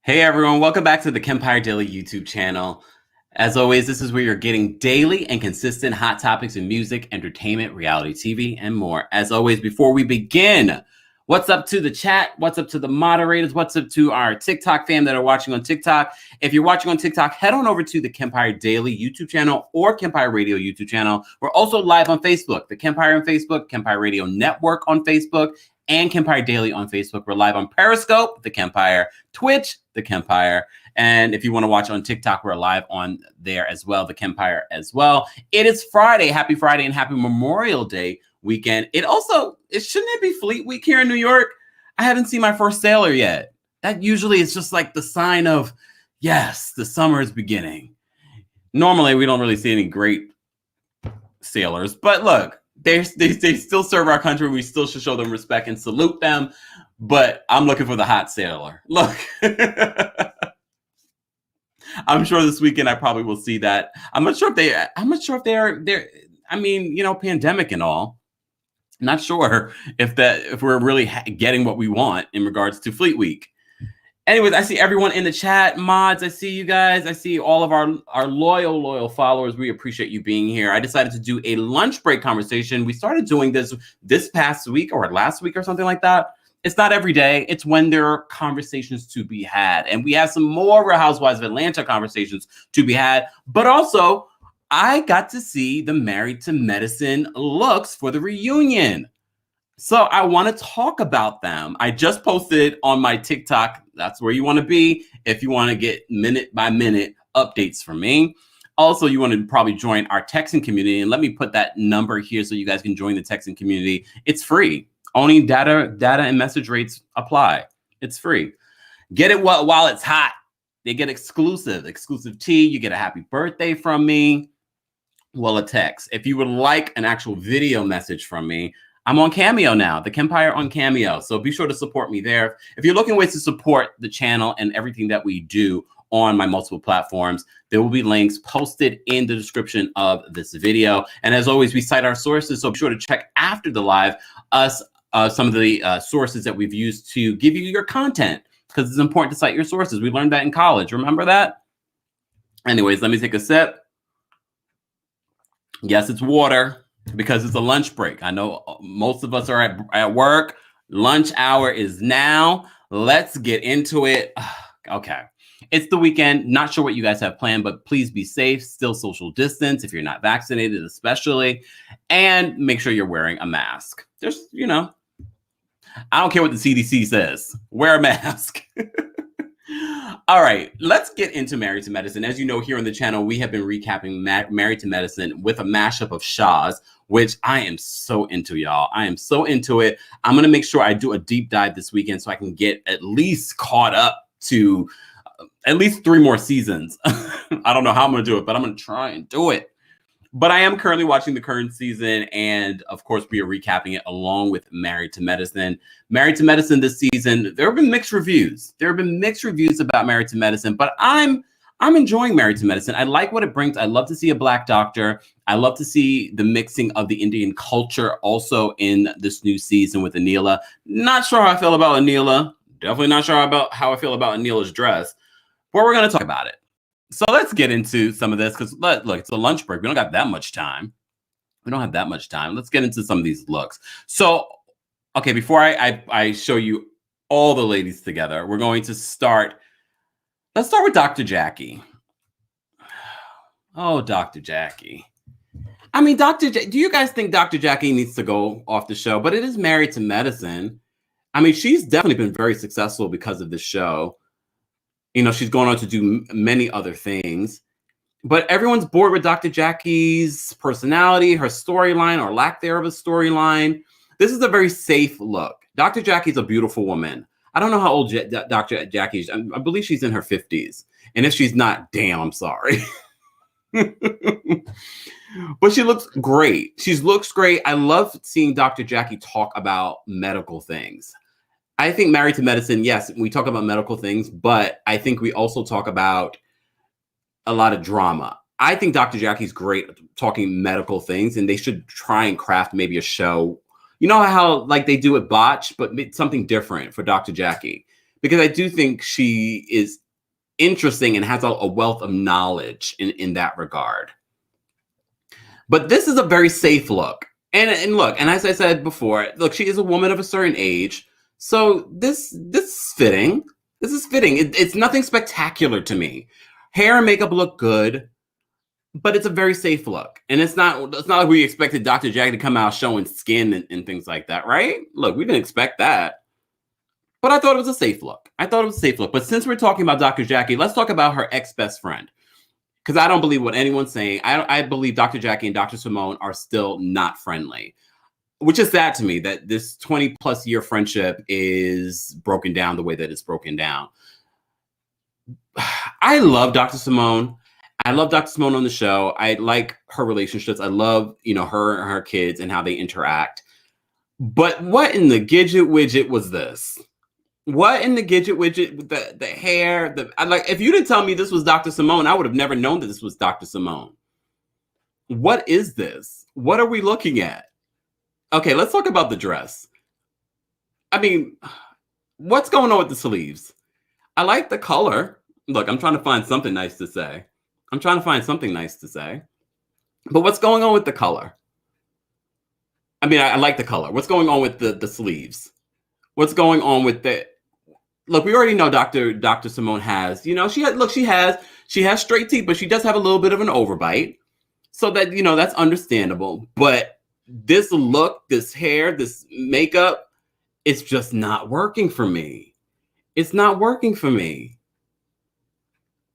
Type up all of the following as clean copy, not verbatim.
Hey everyone, welcome back to the Kempire Daily YouTube channel. As always, this is where you're getting daily and consistent hot topics in music, entertainment, reality TV, and more. As always, before we begin, what's up to the chat? What's up to the moderators? What's up to our TikTok fam that are watching on TikTok? If you're watching on TikTok, head on over to the Kempire Daily YouTube channel or Kempire Radio YouTube channel. We're also live on Facebook, the Kempire on Facebook, Kempire Radio Network on Facebook, and Kempire Daily on Facebook. We're live on Periscope, the Kempire, Twitch, the Kempire. And if you want to watch on TikTok, we're live on there as well, the Kempire as well. It is Friday. Happy Friday and happy Memorial Day weekend. Shouldn't it be Fleet Week here in New York? I haven't seen my first sailor yet. That usually is just like the sign of, yes, the summer is beginning. Normally, we don't really see any great sailors, but look, they still serve our country. We still should show them respect and salute them. But I'm looking for the hot sailor. Look, I'm sure this weekend I probably will see that. I'm not sure if they're. I mean, you know, pandemic and all. Not sure if we're really getting what we want in regards to Fleet Week. Anyways, I see everyone in the chat, mods. I see you guys. I see all of our loyal followers. We appreciate you being here. I decided to do a lunch break conversation. We started doing this past week or last week or something like that. It's not every day. It's when there are conversations to be had. And we have some more Real Housewives of Atlanta conversations to be had. But also, I got to see the Married to Medicine looks for the reunion. So I want to talk about them. I just posted on my TikTok. That's where you want to be if you want to get minute by minute updates from me. Also, you want to probably join our texting community. And let me put that number here so you guys can join the texting community. It's free. Only data and message rates apply. It's free. Get it while it's hot. They get exclusive tea. You get a happy birthday from me. Well, a text. If you would like an actual video message from me, I'm on CAMEO now, the Kempire on CAMEO. So be sure to support me there. If you're looking ways to support the channel and everything that we do on my multiple platforms, there will be links posted in the description of this video. And as always, we cite our sources. So be sure to check after the live some of the sources that we've used to give you your content, because it's important to cite your sources. We learned that in college. Remember that? Anyways, let me take a sip. Yes, it's water, because it's a lunch break. I know most of us are at work. Lunch hour is now. Let's get into it. Okay. It's the weekend. Not sure what you guys have planned, but please be safe. Still social distance if you're not vaccinated, especially. And make sure you're wearing a mask. Just, you know, I don't care what the CDC says. Wear a mask. All right, let's get into Married to Medicine. As you know, here on the channel, we have been recapping Married to Medicine with a mashup of Shahs, which I am so into, y'all. I am so into it. I'm going to make sure I do a deep dive this weekend so I can get at least caught up to at least 3 more seasons. I don't know how I'm going to do it, but I'm going to try and do it. But I am currently watching the current season, and of course, we are recapping it along with Married to Medicine. Married to Medicine this season, there have been mixed reviews. There have been mixed reviews about Married to Medicine, but I'm enjoying Married to Medicine. I like what it brings. I love to see a Black doctor. I love to see the mixing of the Indian culture also in this new season with Anila. Not sure how I feel about Anila. Definitely not sure about how I feel about Anila's dress, but we're going to talk about it. So let's get into some of this, because look, it's a lunch break. We don't got that much time. We don't have that much time. Let's get into some of these looks. So, okay, before I show you all the ladies together, we're going to start. Let's start with Dr. Jackie. Oh, Dr. Jackie. I mean, do you guys think Dr. Jackie needs to go off the show? But it is Married to Medicine. I mean, she's definitely been very successful because of this show. You know, she's going on to do many other things, but everyone's bored with Dr. Jackie's personality, her storyline, or lack thereof a storyline. This is a very safe look. Dr. Jackie's a beautiful woman. I don't know how old Dr. Jackie is. I believe she's in her 50s. And if she's not, damn, I'm sorry. But she looks great. She looks great. I love seeing Dr. Jackie talk about medical things. I think Married to Medicine, yes, we talk about medical things, but I think we also talk about a lot of drama. I think Dr. Jackie's great at talking medical things, and they should try and craft maybe a show. You know how like they do it Botch, but something different for Dr. Jackie. because I do think she is interesting and has a wealth of knowledge in that regard. But this is a very safe look. And look, and as I said before, look, she is a woman of a certain age. So this is fitting. This is fitting. It's nothing spectacular to me. Hair and makeup look good, but it's a very safe look. And it's not like we expected Dr. Jackie to come out showing skin and things like that, right? Look, we didn't expect that. But I thought it was a safe look. But since we're talking about Dr. Jackie, let's talk about her ex-best friend. Because I don't believe what anyone's saying. I believe Dr. Jackie and Dr. Simone are still not friendly, which is sad to me that this 20 plus year friendship is broken down the way that it's broken down. I love Dr. Simone. I love Dr. Simone on the show. I like her relationships. I love, her and her kids and how they interact. But what in the Gidget Widget was this? What in the Gidget Widget, the hair, if you didn't tell me this was Dr. Simone, I would have never known that this was Dr. Simone. What is this? What are we looking at? Okay, let's talk about the dress. I mean, what's going on with the sleeves? I like the color. Look, I'm trying to find something nice to say. But what's going on with the color? I mean, I like the color. What's going on with the sleeves? What's going on with the... Look, we already know Dr. Simone has, she has straight teeth, but she does have a little bit of an overbite. So that, that's understandable. But this look, this hair, this makeup, it's just not working for me. It's not working for me.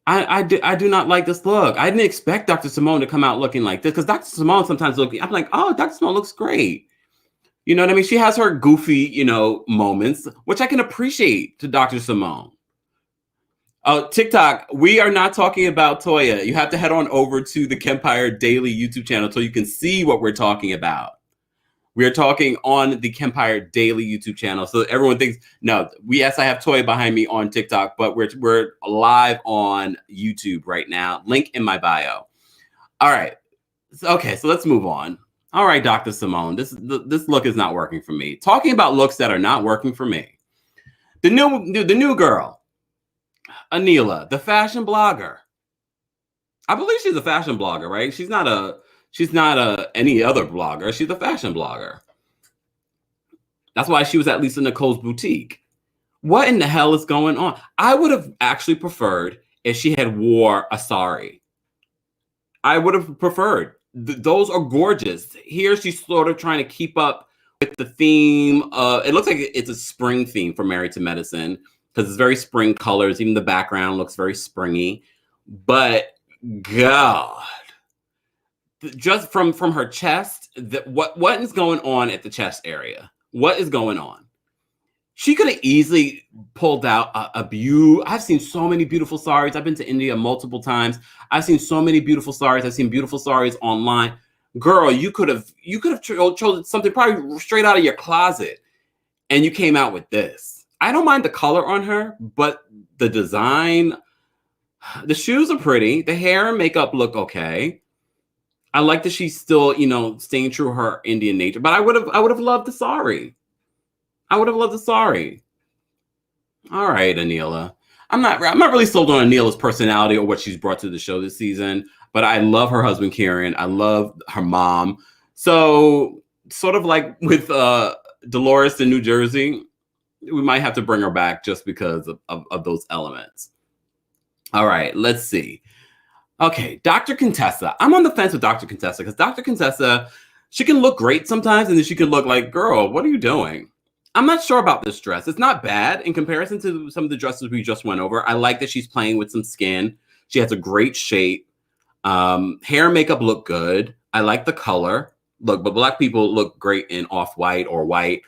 I do not like this look. I didn't expect Dr. Simone to come out looking like this, because Dr. Simone sometimes I'm like, oh, Dr. Simone looks great. You know what I mean? She has her goofy, moments, which I can appreciate to Dr. Simone. Oh, TikTok, we are not talking about Toya. You have to head on over to the Kempire Daily YouTube channel so you can see what we're talking about. We are talking on the Kempire Daily YouTube channel. So everyone thinks, no, yes, I have Toya behind me on TikTok, but we're live on YouTube right now. Link in my bio. All right. Okay, so let's move on. All right, Dr. Simone, this look is not working for me. Talking about looks that are not working for me. The new girl, Anila, the fashion blogger. I believe she's a fashion blogger, right? She's not any other blogger. She's a fashion blogger. That's why she was at Lisa Nicole's boutique. What in the hell is going on? I would have actually preferred if she had wore a sari. I would have preferred. Those are gorgeous. Here she's sort of trying to keep up with the theme. It looks like it's a spring theme for Married to Medicine, because it's very spring colors. Even the background looks very springy. But God, just from her chest, what is going on at the chest area? What is going on? She could have easily pulled out a beautiful. I've seen so many beautiful saris. I've been to India multiple times. I've seen so many beautiful saris. I've seen beautiful saris online. Girl, you could have chosen something probably straight out of your closet, and you came out with this. I don't mind the color on her, but the design, the shoes are pretty. The hair and makeup look okay. I like that she's still, staying true to her Indian nature. But I would have loved the sari. I would have loved the sari. All right, Anila. I'm not really sold on Anila's personality or what she's brought to the show this season, but I love her husband, Kieran. I love her mom. So sort of like with Dolores in New Jersey, we might have to bring her back just because of those elements. All right, let's see. Okay, Dr. Contessa. I'm on the fence with Dr. Contessa because Dr. Contessa, she can look great sometimes, and then she can look like, girl, what are you doing? I'm not sure about this dress. It's not bad in comparison to some of the dresses we just went over. I like that she's playing with some skin. She has a great shape. Hair and makeup look good. I like the color. Look, but Black people look great in off-white or white.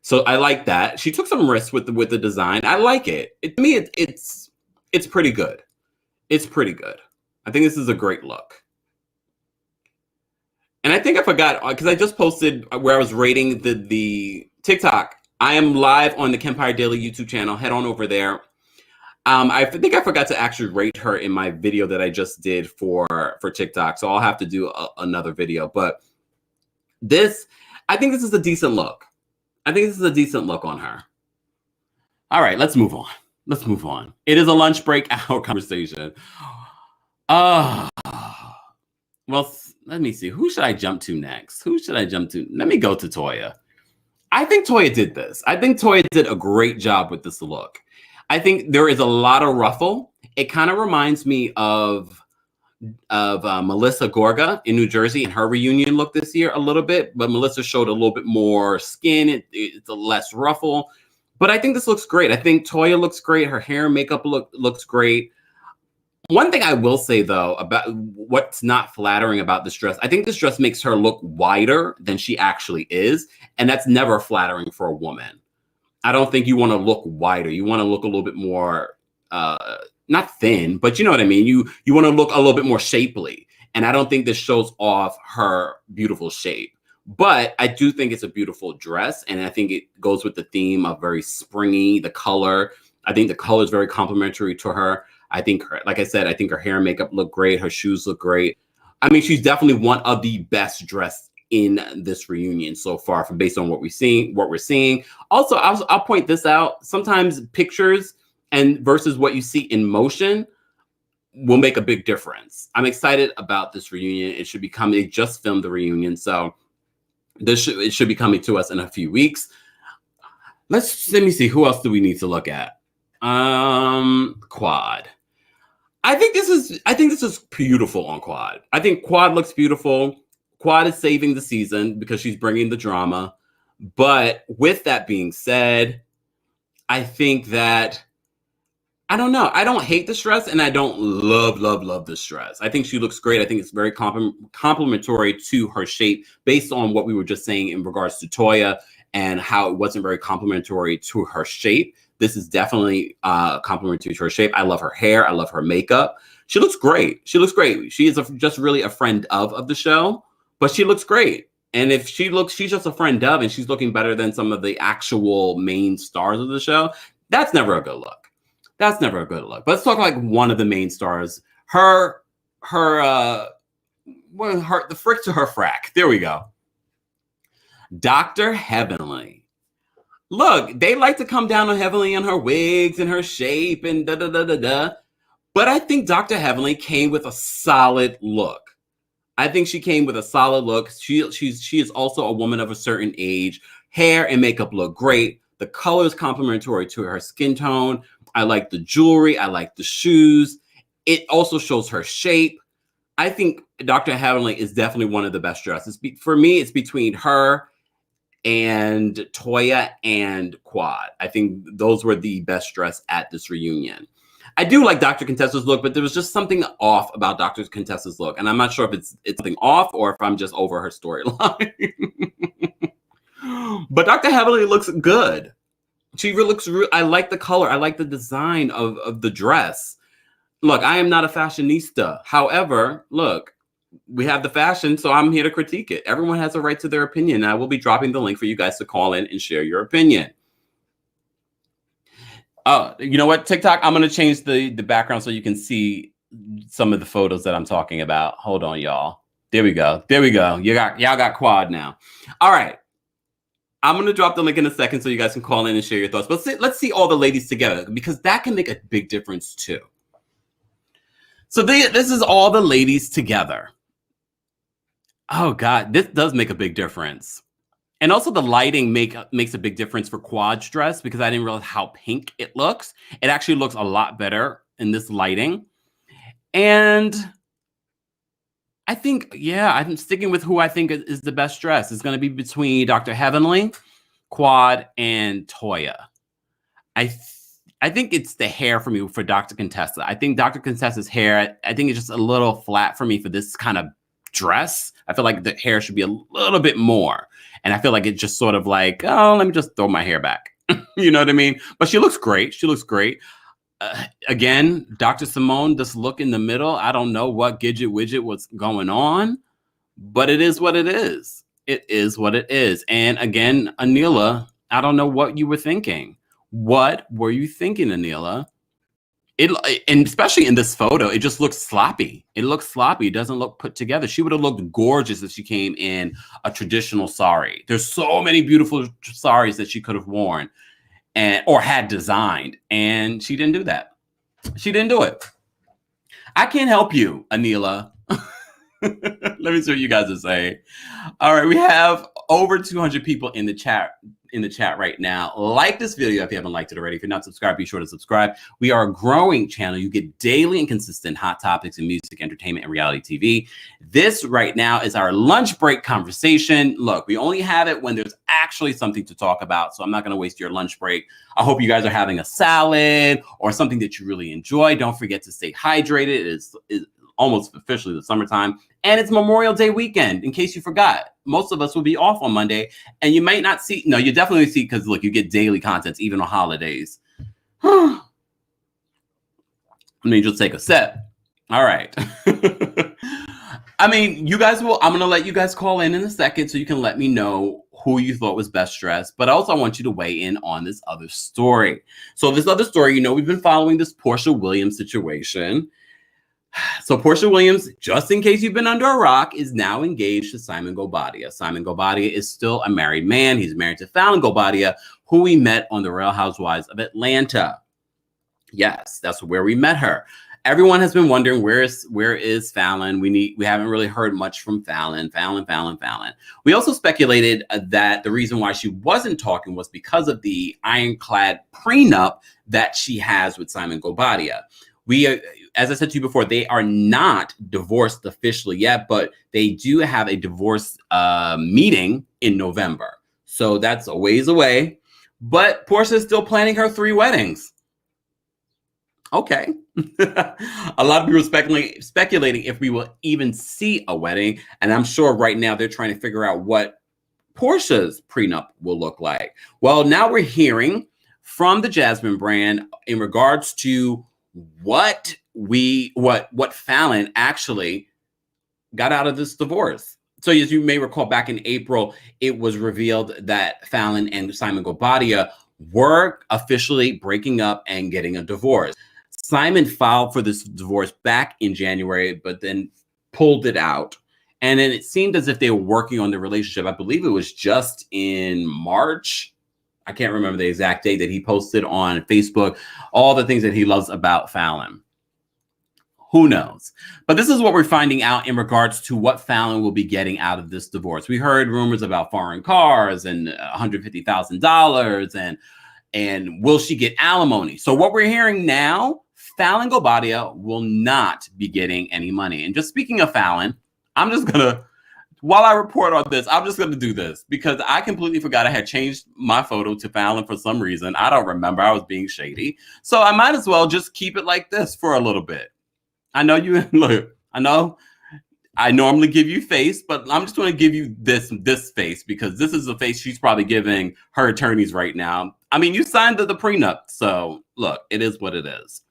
So I like that. She took some risks with the design. I like it. To me, it's pretty good. It's pretty good. I think this is a great look. And I think I forgot, because I just posted where I was rating the TikTok. I am live on the Kempire Daily YouTube channel. Head on over there. I think I forgot to actually rate her in my video that I just did for TikTok. So I'll have to do another video. But I think this is a decent look. I think this is a decent look on her. All right, let's move on. let's move on. It is a lunch break hour conversation. Uh, well, let me see. Who should I jump to next? Who should I jump to? Let me go to Toya. I think Toya did this. I think Toya did a great job with this look. I think there is a lot of ruffle. It kind of reminds me of Melissa Gorga in New Jersey in her reunion look this year a little bit, but Melissa showed a little bit more skin. It's a less ruffle, but I think this looks great. I think Toya looks great. Her hair and makeup looks great. One thing I will say though about what's not flattering about this dress, I think this dress makes her look wider than she actually is, and that's never flattering for a woman. I don't think you want to look wider. You want to look a little bit more not thin, but you know what I mean? You want to look a little bit more shapely. And I don't think this shows off her beautiful shape. But I do think it's a beautiful dress. And I think it goes with the theme of very springy, the color. I think the color is very complimentary to her. I think, like I said, I think her hair and makeup look great. Her shoes look great. I mean, she's definitely one of the best dressed in this reunion so far, from based on what we're seeing. Also, I'll point this out. Sometimes pictures and versus what you see in motion will make a big difference. I'm excited about this reunion. It should be coming. They just filmed the reunion, so it should be coming to us in a few weeks. Let me see. Who else do we need to look at? Quad. I think this is beautiful on Quad. I think Quad looks beautiful. Quad is saving the season because she's bringing the drama. But with that being said, I think that I don't know. I don't hate this dress, and I don't love this dress. I think she looks great. I think it's very complimentary to her shape, based on what we were just saying in regards to Toya and how it wasn't very complimentary to her shape. This is definitely complimentary to her shape. I love her hair. I love her makeup. She looks great. She looks great. She is just really a friend of the show, but she looks great. And if she's just a friend of, and she's looking better than some of the actual main stars of the show, that's never a good look. That's never a good look. But let's talk like one of the main stars. The frick to her frack. There we go. Dr. Heavenly. Look, they like to come down on Heavenly and her wigs and her shape and da-da-da-da-da. But I think Dr. Heavenly came with a solid look. I think she came with a solid look. She is also a woman of a certain age. Hair and makeup look great. The color is complementary to her skin tone. I like the jewelry. I like the shoes. It also shows her shape. I think Dr. Heavenly is definitely one of the best dresses. For me, it's between her and Toya and Quad. I think those were the best dressed at this reunion. I do like Dr. Contessa's look, but there was just something off about Dr. Contessa's look. And I'm not sure if it's something off or if I'm just over her storyline. But Dr. Heavenly looks good. She really looks. I like the color. I like the design of the dress. Look, I am not a fashionista. However, look, we have the fashion, so I'm here to critique it. Everyone has a right to their opinion. I will be dropping the link for you guys to call in and share your opinion. Oh, you know what, TikTok? I'm going to change the background so you can see some of the photos that I'm talking about. Hold on, y'all. There we go. There we go. Y'all got Quad now. All right. I'm going to drop the link in a second so you guys can call in and share your thoughts. But let's see all the ladies together, because that can make a big difference too. So this is all the ladies together. Oh, God, this does make a big difference. And also the lighting makes a big difference for Quad's dress, because I didn't realize how pink it looks. It actually looks a lot better in this lighting. And I think, yeah, I'm sticking with who I think is the best dress. It's going to be between Dr. Heavenly, Quad, and Toya. I think it's the hair for me for Dr. Contessa. I think Dr. Contessa's hair, I think it's just a little flat for me for this kind of dress. I feel like the hair should be a little bit more. And I feel like it's just sort of like, oh, let me just throw my hair back. You know what I mean? But she looks great. She looks great. Again, Dr. Simone, this look in the middle, I don't know what widget was going on, but it is what it is. It is what it is. And again, Anila, I don't know what you were thinking. What were you thinking, Anila? And especially in this photo, it just looks sloppy. It looks sloppy. It doesn't look put together. She would have looked gorgeous if she came in a traditional sari. There's so many beautiful saris that she could have worn. or had designed, and she didn't do that. She didn't do it. I can't help you, Anila. Let me see what you guys are saying. All right, we have over 200 people in the chat right now. Like this video if you haven't liked it already. If you're not subscribed, be sure to subscribe. We are a growing channel. You get daily and consistent hot topics in music, entertainment, and reality TV. This right now is our lunch break conversation. Look, we only have it when there's actually something to talk about, so I'm not going to waste your lunch break. I hope you guys are having a salad or something that you really enjoy. Don't forget to stay hydrated. It is almost officially the summertime, and it's Memorial Day weekend. In case you forgot, most of us will be off on Monday, and you might not see. No, you definitely see, because look, you get daily content even on holidays. Let me just take a sip. All right. I mean, you guys will. I'm gonna let you guys call in a second so you can let me know who you thought was best dressed. But also, I want you to weigh in on this other story. So this other story, we've been following this Porsha Williams situation. So Porsha Williams, just in case you've been under a rock, is now engaged to Simon Guobadia. Simon Guobadia is still a married man. He's married to Falynn Guobadia, who we met on The Real Housewives of Atlanta. Yes, that's where we met her. Everyone has been wondering, where is Falynn? We haven't really heard much from Falynn. We also speculated that the reason why she wasn't talking was because of the ironclad prenup that she has with Simon Guobadia. As I said to you before, they are not divorced officially yet, but they do have a divorce meeting in November. So that's a ways away. But Porsha is still planning her 3 weddings. Okay. A lot of people are speculating if we will even see a wedding. And I'm sure right now they're trying to figure out what Porsha's prenup will look like. Well, now we're hearing from the Jasmine brand in regards to what Falynn actually got out of this divorce. So as you may recall, back in April, it was revealed that Falynn and Simon Guobadia were officially breaking up and getting a divorce. Simon filed for this divorce back in January, but then pulled it out. And then it seemed as if they were working on the relationship. I believe it was just in March. I can't remember the exact date that he posted on Facebook, all the things that he loves about Falynn. Who knows? But this is what we're finding out in regards to what Falynn will be getting out of this divorce. We heard rumors about foreign cars and $150,000 and will she get alimony? So what we're hearing now, Falynn Guobadia will not be getting any money. And just speaking of Falynn, I'm just going to, while I report on this, I'm just going to do this because I completely forgot I had changed my photo to Falynn for some reason. I don't remember. I was being shady. So I might as well just keep it like this for a little bit. I know you look, I know I normally give you face, but I'm just going to give you this face because this is the face she's probably giving her attorneys right now. I mean, you signed the prenup. So look, it is what it is.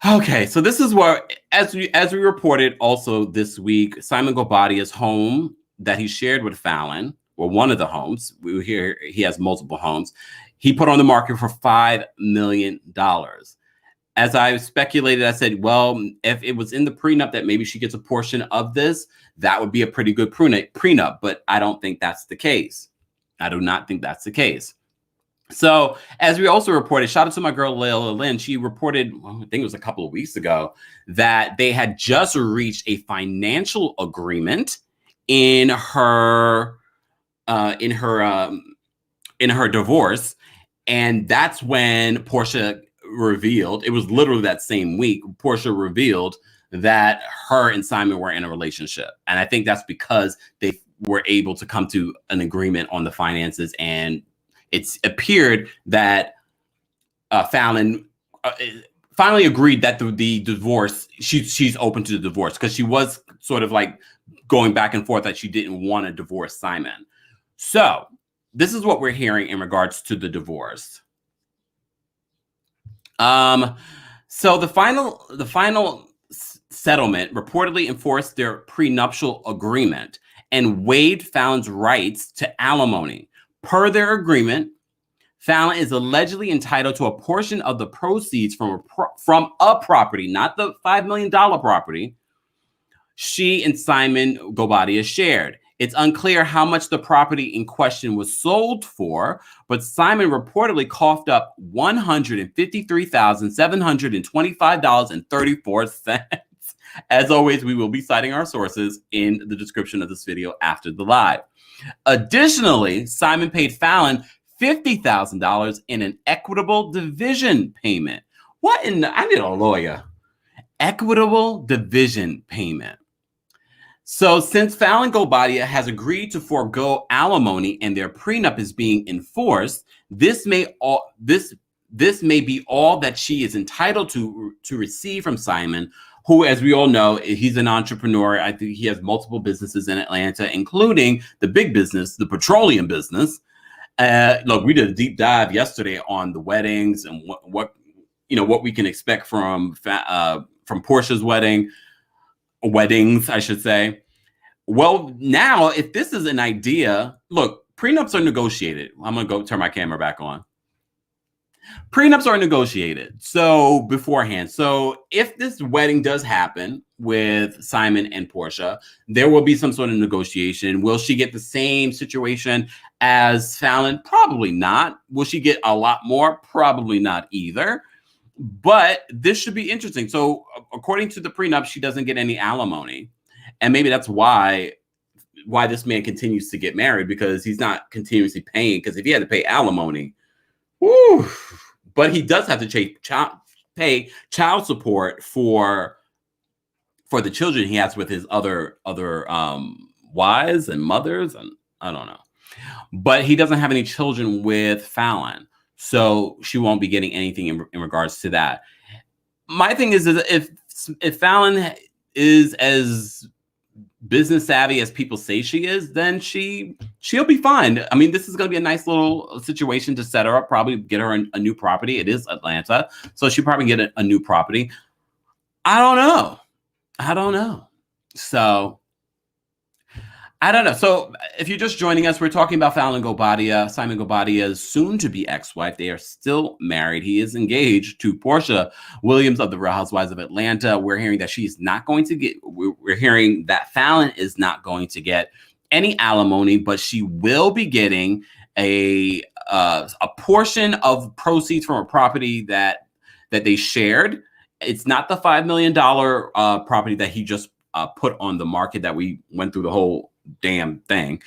Okay, so this is where, as we reported also this week, Simon Guobadia's home that he shared with Falynn, or one of the homes, we hear he has multiple homes, he put on the market for $5 million. As I speculated, I said, well, if it was in the prenup that maybe she gets a portion of this, that would be a pretty good prenup, but I don't think that's the case. I do not think that's the case. So as we also reported, shout out to my girl, Layla Lynn. She reported, I think it was a couple of weeks ago, that they had just reached a financial agreement in her divorce. And that's when Porsha revealed, it was literally that same week, Porsha revealed that her and Simon were in a relationship. And I think that's because they were able to come to an agreement on the finances, and it's appeared that Falynn finally agreed that the divorce, she's open to the divorce, because she was sort of like going back and forth that she didn't want to divorce Simon. So this is what we're hearing in regards to the divorce. So the final settlement reportedly enforced their prenuptial agreement and waived Falynn's rights to alimony. Per their agreement, Falynn is allegedly entitled to a portion of the proceeds from a property, not the $5 million property, she and Simon Guobadia shared. It's unclear how much the property in question was sold for, but Simon reportedly coughed up $153,725.34. As always, we will be citing our sources in the description of this video after the live. Additionally, Simon paid Falynn $50,000 in an equitable division payment. What in I need a lawyer. Equitable division payment. So since Falynn Guobadia has agreed to forego alimony and their prenup is being enforced, this may be all that she is entitled to receive from Simon, who, as we all know, he's an entrepreneur. I think he has multiple businesses in Atlanta, including the big business, the petroleum business. Look, we did a deep dive yesterday on the weddings and what we can expect from Portia's weddings, I should say. Well, now, if this is an idea, look, prenups are negotiated. I'm going to go turn my camera back on. Prenups are negotiated beforehand. So if this wedding does happen with Simon and Portia, there will be some sort of negotiation. Will she get the same situation as Falynn? Probably not. Will she get a lot more? Probably not either. But this should be interesting. So according to the prenup, she doesn't get any alimony. And maybe that's why this man continues to get married, because he's not continuously paying. Because if he had to pay alimony, whoo, but he does have to pay child support for the children he has with his other wives and mothers, and I don't know. But he doesn't have any children with Falynn, so she won't be getting anything in regards to that. My thing is if Falynn is as business savvy as people say she is, then she'll be fine. I mean, this is going to be a nice little situation to set her up, probably get her a new property. It is Atlanta, so she'll probably get a new property. I don't know. So I don't know. So if you're just joining us, we're talking about Falynn Guobadia, Simon Guobadia's soon-to-be ex-wife. They are still married. He is engaged to Portia Williams of the Real Housewives of Atlanta. We're hearing that she's not going to get, we're hearing that Falynn is not going to get any alimony, but she will be getting a portion of proceeds from a property that they shared. It's not the $5 million property that he just put on the market that we went through the whole damn thing.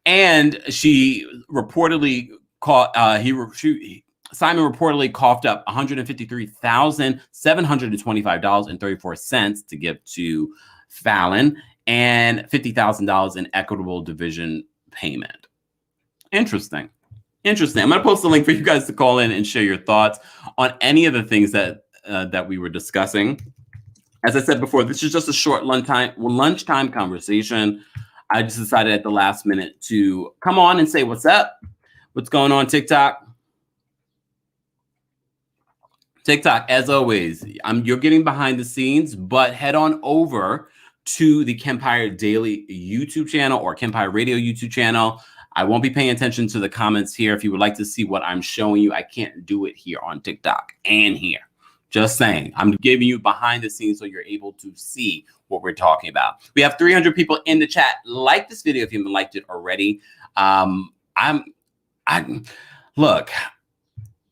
And she reportedly Simon reportedly coughed up $153,725.34 to give to Falynn, and $50,000 in equitable division payment. Interesting. I'm going to post a link for you guys to call in and share your thoughts on any of the things that we were discussing. As I said before, this is just a short lunchtime conversation. I just decided at the last minute to come on and say what's up. What's going on, TikTok? TikTok, as always, you're getting behind the scenes, but head on over to the Kempire Daily YouTube channel or Kempire Radio YouTube channel. I won't be paying attention to the comments here. If you would like to see what I'm showing you, I can't do it here on TikTok and here. Just saying, I'm giving you behind the scenes so you're able to see what we're talking about. We have 300 people in the chat. Like this video if you haven't liked it already. Look,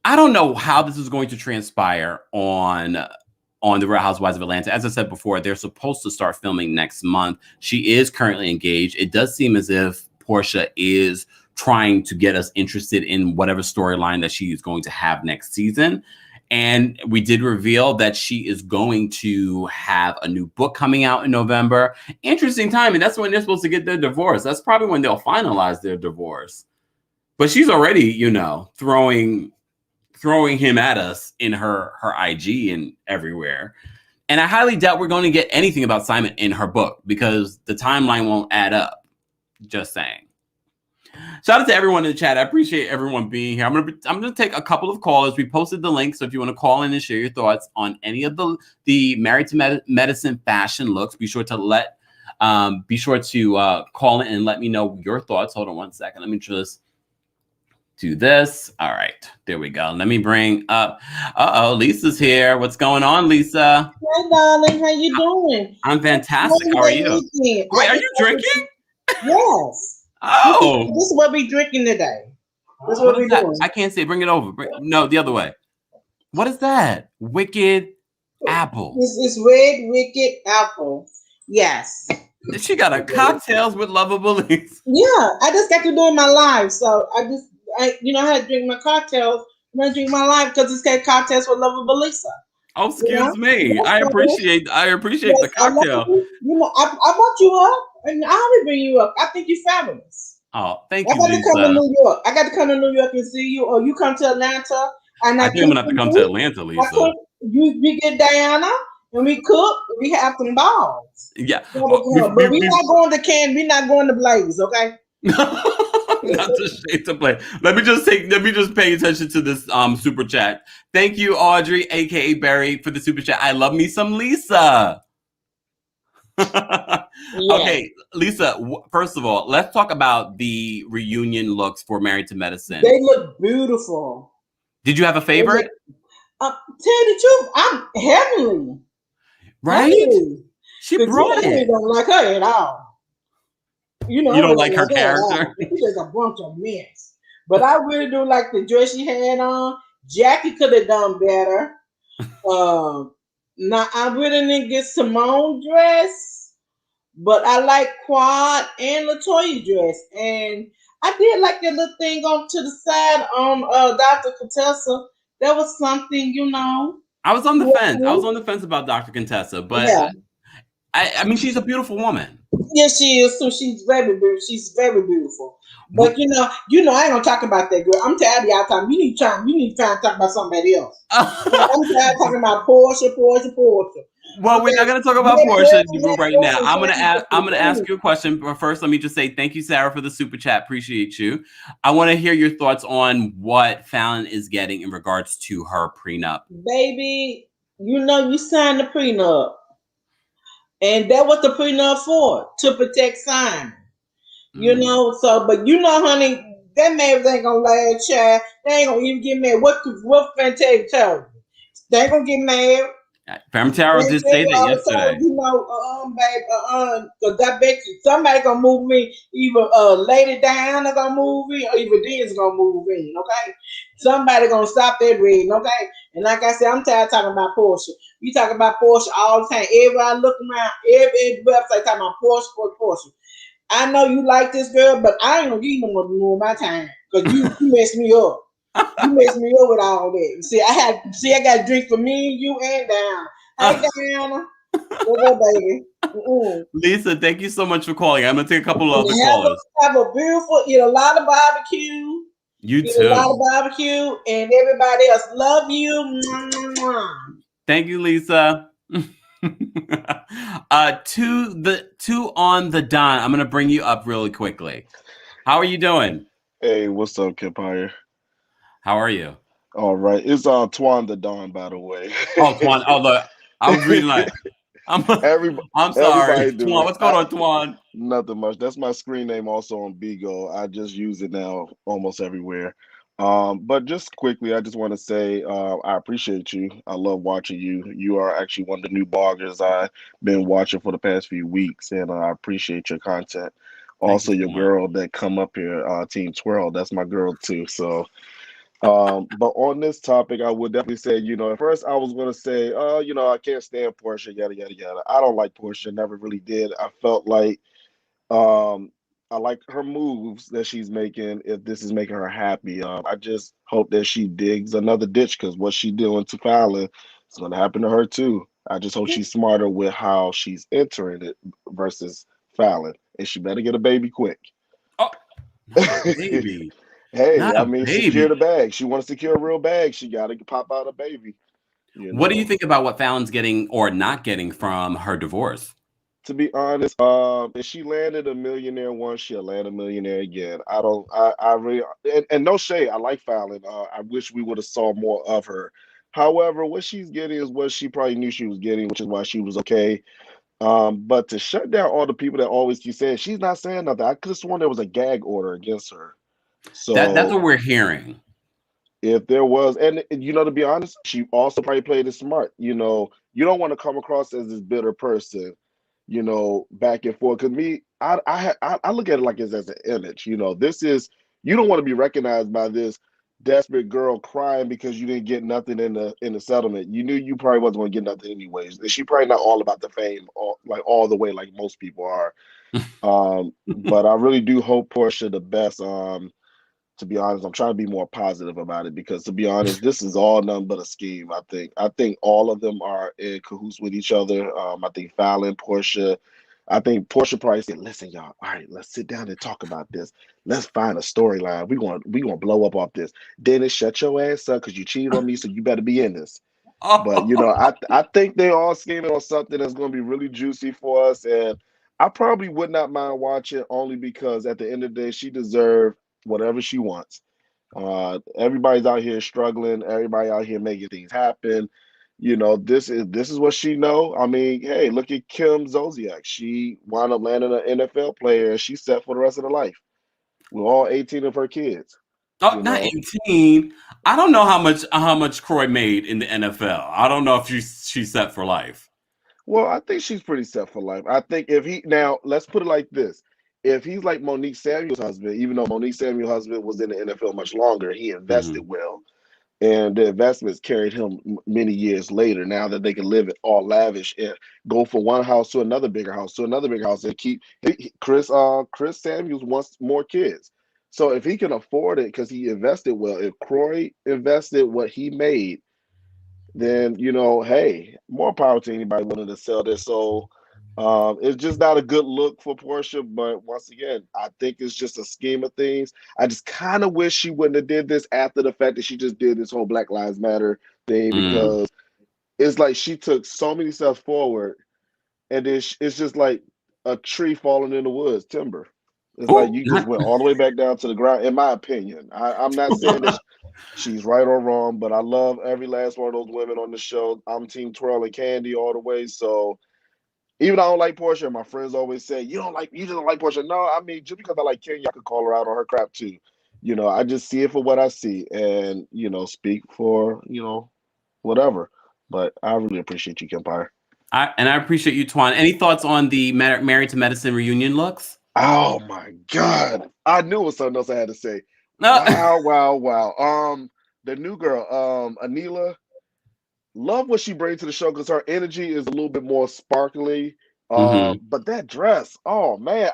I don't know how this is going to transpire on the Real Housewives of Atlanta. As I said before, they're supposed to start filming next month. She is currently engaged. It does seem as if Portia is trying to get us interested in whatever storyline that she is going to have next season. And we did reveal that she is going to have a new book coming out in November. Interesting timing. That's when they're supposed to get their divorce. That's probably when they'll finalize their divorce. But she's already, throwing him at us in her IG and everywhere. And I highly doubt we're going to get anything about Simon in her book because the timeline won't add up. Just saying. Shout out to everyone in the chat. I appreciate everyone being here. I'm gonna take a couple of callers. We posted the link, so if you want to call in and share your thoughts on any of the Married to Medicine fashion looks, be sure to call in and let me know your thoughts. Hold on one second. Let me just to this. All right, there we go. Let me bring up. Lisa's here. What's going on, Lisa? Hi, darling. How you doing? I'm fantastic. How are Monday you? weekend. Wait, I are just you got drinking? to, yes. This is, Oh, this is what we drinking today. This is what what is we that? doing. I can't see. Bring it over. No, the other way. What is that? Wicked apple. This is red wicked apple. Yes. She got a cocktails with lovable Lisa. Yeah. I just got to do my live, so I had to drink my cocktails. I'm gonna drink my live because it's got cocktails with lovable Lisa. Oh, You know. excuse me. Yes, I brother. appreciate. I appreciate Yes, the I love cocktail. you. I brought you up, and I always bring you up. I think you're fabulous. Oh, thank I you, got to come to Lisa. New York. I got to come to New York and see you, or you come to Atlanta and I I think I'm cook gonna have for to come to you. Atlanta, I Lisa. cook, we get Diana and we cook. We have some balls. Yeah. But we're not going to We're not going to Blaze, okay? Not to shade to play. Let me just pay attention to this super chat. Thank you, Audrey, aka Barry, for the super chat. I love me some Lisa. Yeah, Okay, Lisa, first of all, let's talk about the reunion looks for Married to Medicine. they look beautiful. Did you have a favorite? Tell you the truth, I'm heavenly. Right? Heavenly. She Because brought I it. don't like her at all. You I don't really like her like her at character? all. She's just a bunch of mess. But I really do like the dress she had on. Jackie could have done better. Um, Now I really didn't get Simone dress, but I like Quad and Latoya dress, and I did like that little thing on to the side on Dr. Contessa. That was something. I was on the fence. I was Yeah, on the fence about Dr. Contessa, but yeah, I mean, she's a beautiful woman. yes, she is. So she's very beautiful. She's very beautiful. But I ain't gonna talk about that girl. I'm tired of y'all talking. You need to try and talk about somebody else. I'm tired of talking about Portia, Portia, Portia. Well, we're not Okay, going to talk about next Portia person, right now. next I'm going to person, ask. I'm going to ask next you a question, but first, let me just say thank you, Sarah, for the super chat. Appreciate you. I want to hear your thoughts on what Falynn is getting in regards to her prenup. baby, you signed the prenup. And that was the prenup for, to protect Simon. Mm. But honey, that marriage ain't gonna last, child. They ain't gonna even get married. What Fantasia tell you? They ain't gonna get married. Taro did say that I was yesterday. told, babe, cause I bet you somebody gonna move me. Either Lady Diana gonna move in, or either Dean's gonna move in. Okay, somebody gonna stop that reading. Okay, and like I said, I'm tired of talking about Portia. We talk about Portia all the time. Everybody look around, every website talking about Portia, Portia, Portia. I know you like this girl, but I ain't gonna give you no more of my time because you messed me up. You messed me up with all that. I got drinks for me, you, and Diana. Hey, Diana. What's up, baby? Mm-mm. Lisa, thank you so much for calling. I'm going to take a couple of other Have callers. have a beautiful, eat a lot of barbecue, You eat a lot of too. barbecue, and everybody else love you. Mwah, mwah, mwah. Thank you, Lisa. Two on the Don. I'm gonna bring you up really quickly. How are you doing? Hey, what's up, Kempire? How are you? All right, it's Twan the Don, by the way. Oh, Twan. Oh, look, I was reading like I'm. Everybody, I'm sorry, everybody do Twan. it. What's going on, Twan? Nothing much. That's my screen name also on Bigo. I just use it now almost everywhere. But just quickly, I just want to say I appreciate you. I love watching you. You are actually one of the new bloggers I've been watching for the past few weeks, and I appreciate your content. Thank you, Also, your Twan. girl that come up here, Team Twirl, that's my girl too. So but on this topic, I would definitely say, at first I was going to say, I can't stand Portia, yada, yada, yada. I don't like Portia, never really did. I felt like um, I like her moves that she's making if this is making her happy. I just hope that she digs another ditch because what she doing to Fallon is going to happen to her too. I just hope she's smarter with how she's entering it versus Fallon. And she better get a baby quick. Oh, not a baby. Hey, Not I a mean, secure baby. the bag. She wants to secure a real bag. She got to pop out a baby. You What do you know, think about what Fallon's getting or not getting from her divorce? to be honest, if she landed a millionaire once, she'll land a millionaire again. I don't. I really, and no shade. I like Fallon. I wish we would have saw more of her. However, what she's getting is what she probably knew she was getting, which is why she was okay. But to shut down all the people that always keep saying she's not saying nothing, I could have sworn there was a gag order against her. That's So what we're hearing. if there was, and to be honest, she also probably played it smart. You don't want to come across as this bitter person, back and forth. Because me, I look at it like it's as an image. This is, you don't want to be recognized by this desperate girl crying because you didn't get nothing in the settlement. You knew you probably wasn't going to get nothing anyways. And she probably not all about the fame, all the way like most people are. But I really do hope Portia the best. To be honest, I'm trying to be more positive about it because, to be honest, this is all nothing but a scheme. I think all of them are in cahoots with each other. I think Falynn, Portia. I think Portia probably said, "Listen, y'all. All right, let's sit down and talk about this. Let's find a storyline. We gonna blow up off this. Dennis, shut your ass up because you cheated on me, so you better be in this." But I think they all scheming on something that's going to be really juicy for us, and I probably would not mind watching only because at the end of the day, she deserves whatever she wants. Everybody's out here struggling. Everybody out here making things happen. This is what she know. I mean, hey, look at Kim Zolciak. She wound up landing an NFL player, and she's set for the rest of her life with all 18 of her kids. Oh, not 18. I don't know how much Croy made in the NFL. I don't know if she's set for life. Well, I think she's pretty set for life. I think now let's put it like this. If he's like Monique Samuel's husband, even though Monique Samuel's husband was in the NFL much longer, he invested well. And the investments carried him many years later. Now that they can live it all lavish and go from one house to another bigger house to another bigger house and keep Chris Samuels wants more kids. So if he can afford it because he invested well, if Croy invested what he made, then hey, more power to anybody willing to sell their soul. It's just not a good look for Portia, but once again, I think it's just a scheme of things. I just kind of wish she wouldn't have did this after the fact that she just did this whole Black Lives Matter thing, because it's like she took so many steps forward, and then it's just like a tree falling in the woods, timber. It's like you just went all the way back down to the ground, in my opinion. I'm not saying that she's right or wrong, but I love every last one of those women on the show. I'm Team Twirl and Candy all the way. So even though I don't like Portia, my friends always say, you just don't like Portia. No, I mean, just because I like Kenya, I could call her out on her crap too. I just see it for what I see and, speak for, whatever. But I really appreciate you, Kempire. And I appreciate you, Twan. Any thoughts on the Married to Medicine reunion looks? Oh my God. I knew it was something else I had to say. Wow. The new girl, Anila, love what she brings to the show because her energy is a little bit more sparkly. But that dress, oh man,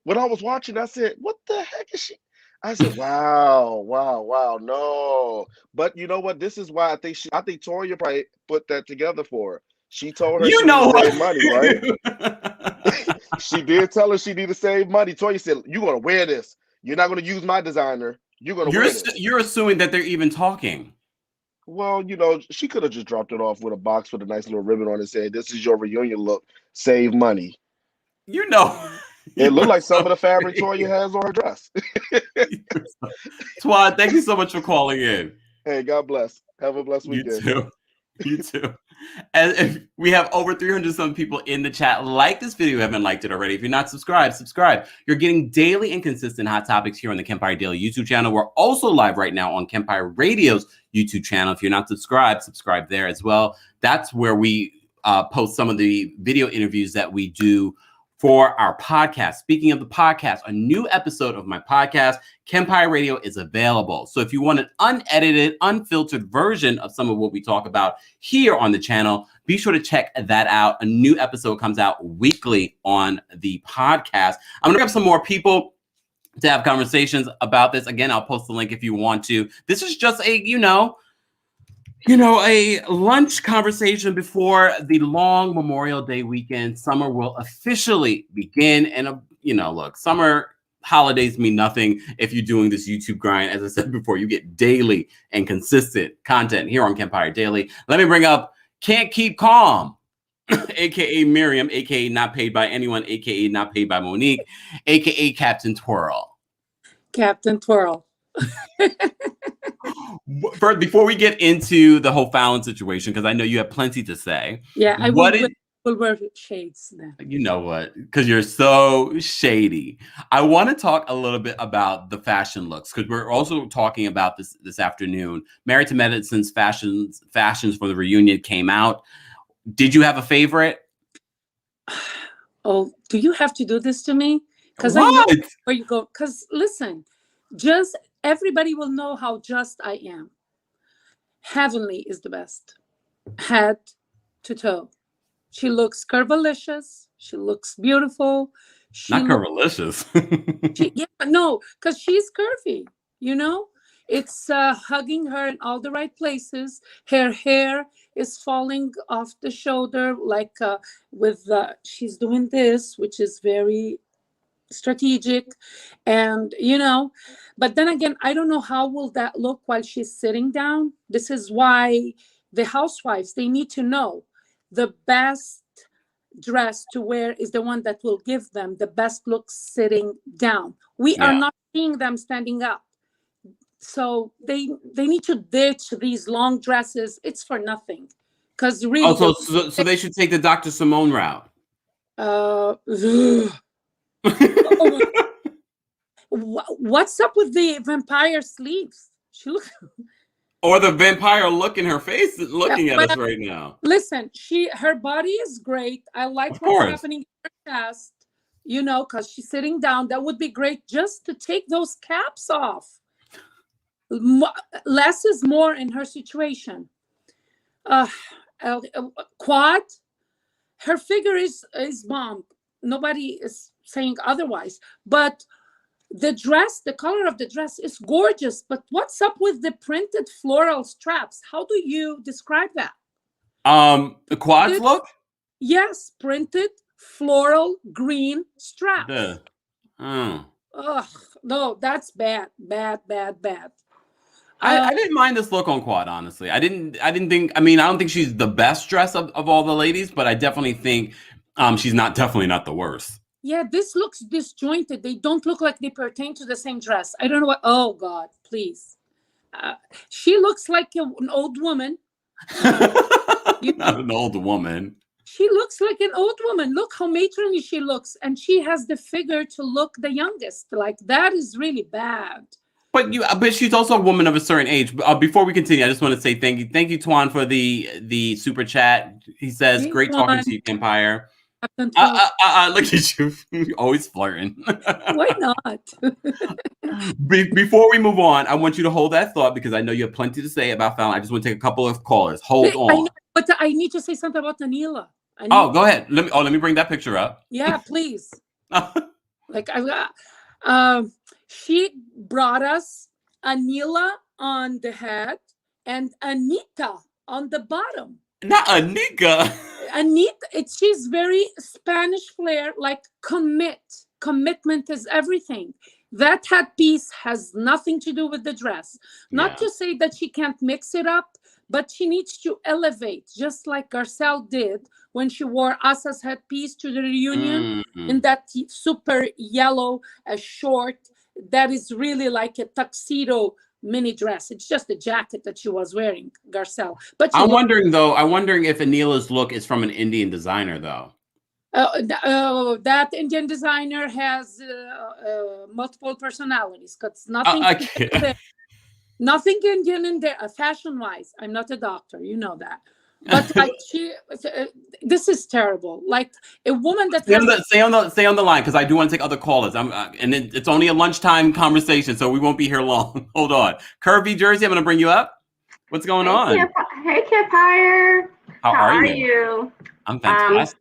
when I was watching, I said, what the heck is she? I said, wow, no. But you know what? This is why I think Toya probably put that together for her. She told her she needed to save money, right? She did tell her she needed to save money. Toya said, you're going to wear this. You're not going to use my designer. You're going to wear this. You're assuming that they're even talking. Well, she could have just dropped it off with a box with a nice little ribbon on it and said, this is your reunion look. Save money. It looked like some of the fabric Toya has on her dress. Twan, thank you so much for calling in. Hey, God bless. Have a blessed weekend. You too. And if we have over 300 some people in the chat, like this video, haven't liked it already. If you're not subscribed, subscribe. You're getting daily and consistent hot topics here on the Kempire Daily YouTube channel. We're also live right now on Kempire Radio's YouTube channel. If you're not subscribed, subscribe there as well. That's where we post some of the video interviews that we do for our podcast. Speaking of the podcast, a new episode of my podcast, Kempire Radio, is available. So if you want an unedited, unfiltered version of some of what we talk about here on the channel, be sure to check that out. A new episode comes out weekly on the podcast. I'm gonna grab some more people to have conversations about this. Again, I'll post the link if you want to. This is just a, a lunch conversation before the long Memorial Day weekend. Summer will officially begin. And, look, summer holidays mean nothing if you're doing this YouTube grind. As I said before, you get daily and consistent content here on Kempire Daily. Let me bring up Can't Keep Calm, a.k.a. Miriam, a.k.a. not paid by anyone, a.k.a. not paid by Monique, a.k.a. Captain Twirl. Captain Twirl. Before we get into the whole Falynn situation, because I know you have plenty to say. Yeah, I will will wear shades then. You know what? Because you're so shady. I want to talk a little bit about the fashion looks because we're also talking about this afternoon. Married to Medicine's fashions for the reunion came out. Did you have a favorite? Oh, do you have to do this to me? Because I know What? where you go. Because listen, just everybody will know how just I am. Heavenly is the best. Head to toe. She looks curvilicious. She looks beautiful. Not curvilicious. No, because she's curvy, you know? It's hugging her in all the right places. Her hair is falling off the shoulder, like she's doing this, which is very strategic. And, but then again, I don't know how will that look while she's sitting down. This is why the housewives, they need to know the best dress to wear is the one that will give them the best look sitting down. We are not seeing them standing up. So they need to ditch these long dresses. It's for nothing. Because really, so they should take the Dr. Simone route. What's up with the vampire sleeves? She looks. Or the vampire look in her face looking at us right now. Listen, her body is great. I like what's happening in her chest, because she's sitting down. That would be great just to take those caps off. Less is more in her situation. Quad, her figure is bomb. Nobody is saying otherwise. But the dress, the color of the dress is gorgeous. But what's up with the printed floral straps? How do you describe that? The quads look? Yes, printed floral green straps. Oh. Ugh, no, that's bad. I didn't mind this look on Quad, honestly. I don't think she's the best dress of all the ladies, but I definitely think she's definitely not the worst. Yeah, this looks disjointed. They don't look like they pertain to the same dress. I don't know what. Oh God, please. She looks like an old woman. Not an old woman. She looks like an old woman. Look how matronly she looks. And she has the figure to look the youngest. Like, that is really bad. But she's also a woman of a certain age. Before we continue, I just want to say thank you, Tuan, for the super chat. He says, "Great talking to you, Kempire." Look at you, always flirting. Why not? Before we move on, I want you to hold that thought because I know you have plenty to say about Falynn. I just want to take a couple of callers. Hold on. But I need to say something about Anila. Go ahead. Let me bring that picture up. Yeah, please. She brought us Anila on the head and Anita on the bottom. Not Anika. Anita, she's very Spanish flair, like commitment is everything. That headpiece has nothing to do with the dress. Not to say that she can't mix it up, but she needs to elevate, just like Garcelle did when she wore Asa's headpiece to the reunion in that super yellow, short, that is really like a tuxedo mini dress. It's just a jacket that she was wearing, Garcelle. But I'm wondering if Anila's look is from an Indian designer, though. That Indian designer has multiple personalities. Because nothing Indian in there, fashion-wise. I'm not a doctor, you know that. But like this is terrible. Like a woman that stay on the line because I do want to take other callers. And it's only a lunchtime conversation, so we won't be here long. Hold on, Curvy Jersey, I'm going to bring you up. What's going on? Hey, Kempire. How are you? I'm fantastic.